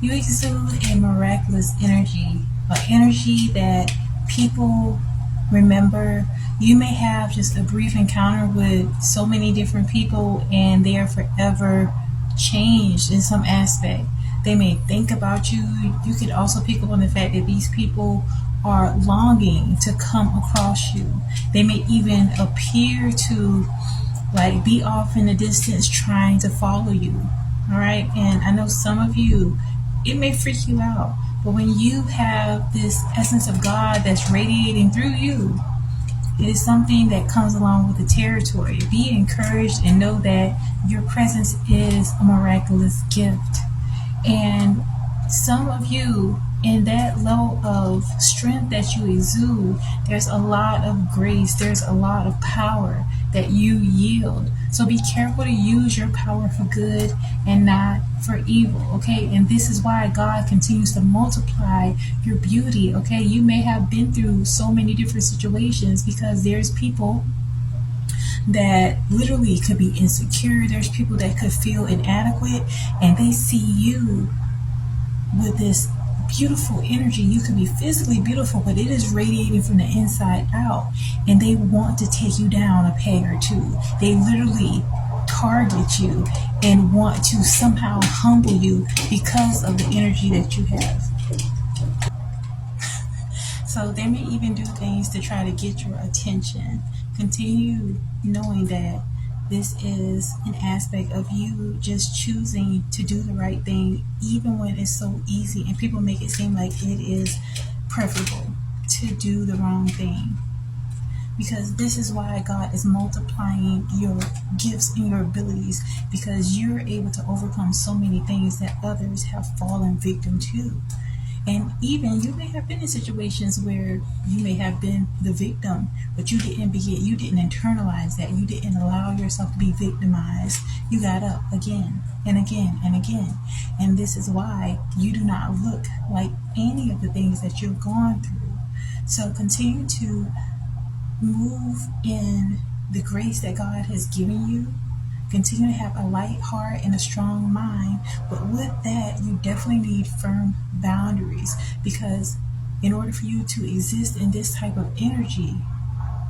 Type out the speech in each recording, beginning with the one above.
You exude a miraculous energy, an energy that people remember. You may have just a brief encounter with so many different people and they are forever changed in some aspect. They may think about you. You could also pick up on the fact that these people are longing to come across you. They may even appear to like be off in the distance trying to follow you. All right. And I know some of you, it may freak you out, but when you have this essence of God that's radiating through you, it is something that comes along with the territory. Be encouraged and know that your presence is a miraculous gift. And some of you, in that level of strength that you exude, there's a lot of grace, there's a lot of power that you yield. So be careful to use your power for good and not for evil, okay? And this is why God continues to multiply your beauty, okay? You may have been through so many different situations because there's people that literally could be insecure. There's people that could feel inadequate, and they see you with this beautiful energy. You could be physically beautiful, but it is radiating from the inside out, and they want to take you down a peg or two. They literally target you and want to somehow humble you because of the energy that you have. So they may even do things to try to get your attention. Continue knowing that this is an aspect of you just choosing to do the right thing, even when it's so easy and people make it seem like it is preferable to do the wrong thing. Because this is why God is multiplying your gifts and your abilities, because you're able to overcome so many things that others have fallen victim to. And even you may have been in situations where you may have been the victim, but you didn't internalize that. You didn't allow yourself to be victimized. You got up again and again and again. And this is why you do not look like any of the things that you've gone through. So continue to move in the grace that God has given you. Continue to have a light heart and a strong mind, but with that, you definitely need firm boundaries, because in order for you to exist in this type of energy,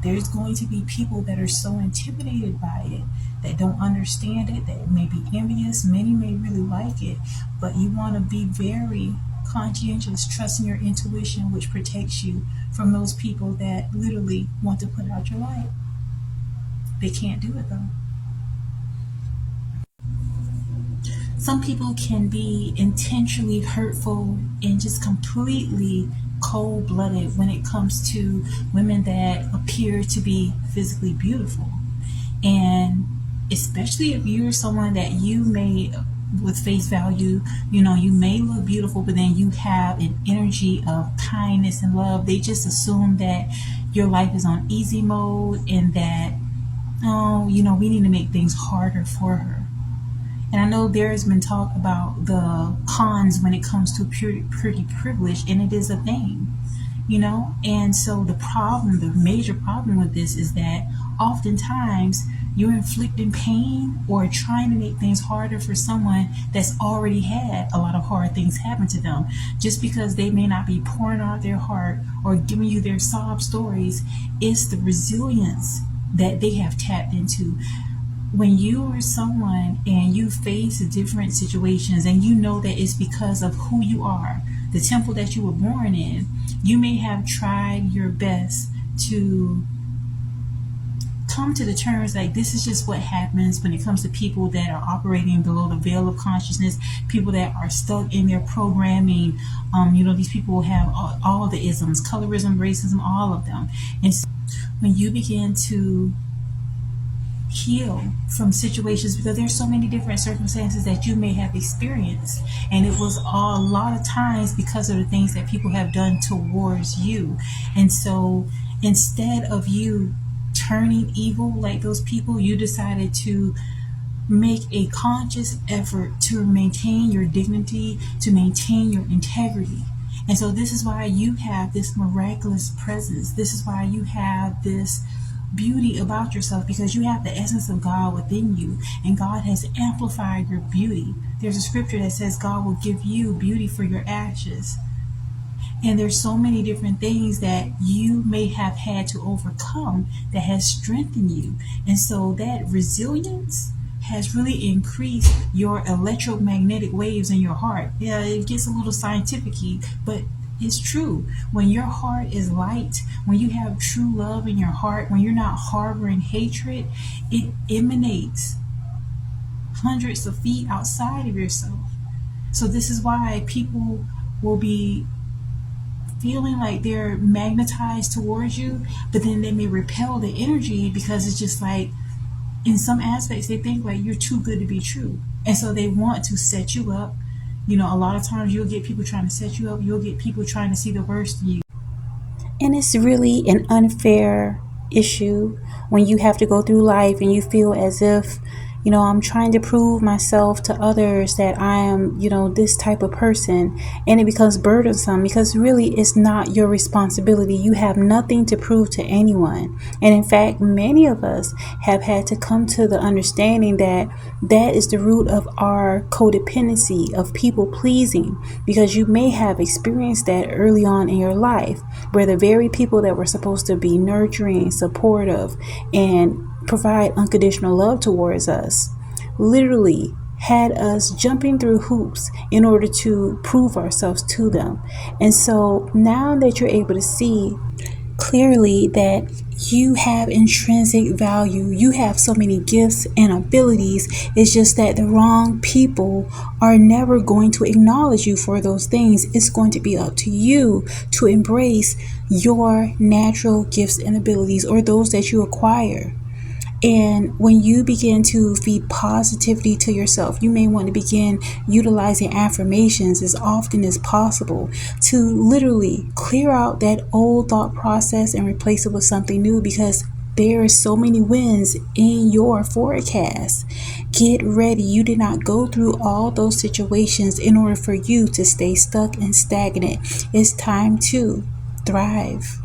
there's going to be people that are so intimidated by it, that don't understand it, that may be envious. Many may really like it, but you want to be very conscientious, trusting your intuition, which protects you from those people that literally want to put out your light. They can't do it though. Some people can be intentionally hurtful and just completely cold-blooded when it comes to women that appear to be physically beautiful. And especially if you're someone that you may, with face value, you may look beautiful, but then you have an energy of kindness and love. They just assume that your life is on easy mode and that, we need to make things harder for her. And I know there has been talk about the cons when it comes to pretty privilege, and it is a thing, And so the major problem with this is that oftentimes you're inflicting pain or trying to make things harder for someone that's already had a lot of hard things happen to them. Just because they may not be pouring out their heart or giving you their sob stories, it's the resilience that they have tapped into. When you are someone and you face different situations and you know that it's because of who you are, the temple that you were born in, you may have tried your best to come to the terms like this is just what happens when it comes to people that are operating below the veil of consciousness, people that are stuck in their programming. These people have all the isms, colorism, racism, all of them. And so when you begin to heal from situations, because there's so many different circumstances that you may have experienced, and it was a lot of times because of the things that people have done towards you. And so instead of you turning evil like those people, you decided to make a conscious effort to maintain your dignity, to maintain your integrity. And so this is why you have this miraculous presence. This is why you have this beauty about yourself because you have the essence of God within you, and God has amplified your beauty. There's a scripture that says God will give you beauty for your ashes. And there's so many different things that you may have had to overcome that has strengthened you. And so that resilience has really increased your electromagnetic waves in your heart. Yeah, it gets a little scientific, but it's true. When your heart is light, when you have true love in your heart, when you're not harboring hatred, it emanates hundreds of feet outside of yourself. So this is why people will be feeling like they're magnetized towards you, but then they may repel the energy because it's just like, in some aspects, they think like you're too good to be true. And so they want to set you up. A lot of times you'll get people trying to set you up, you'll get people trying to see the worst in you. And it's really an unfair issue when you have to go through life and you feel as if, I'm trying to prove myself to others that I am, this type of person. And it becomes burdensome because really it's not your responsibility. You have nothing to prove to anyone. And in fact, many of us have had to come to the understanding that that is the root of our codependency, of people pleasing, because you may have experienced that early on in your life, where the very people that were supposed to be nurturing, supportive, and provide unconditional love towards us literally had us jumping through hoops in order to prove ourselves to them. And so now that you're able to see clearly that you have intrinsic value, you have so many gifts and abilities, it's just that the wrong people are never going to acknowledge you for those things. It's going to be up to you to embrace your natural gifts and abilities, or those that you acquire. And when you begin to feed positivity to yourself, you may want to begin utilizing affirmations as often as possible to literally clear out that old thought process and replace it with something new, because there are so many wins in your forecast. Get ready. You did not go through all those situations in order for you to stay stuck and stagnant. It's time to thrive.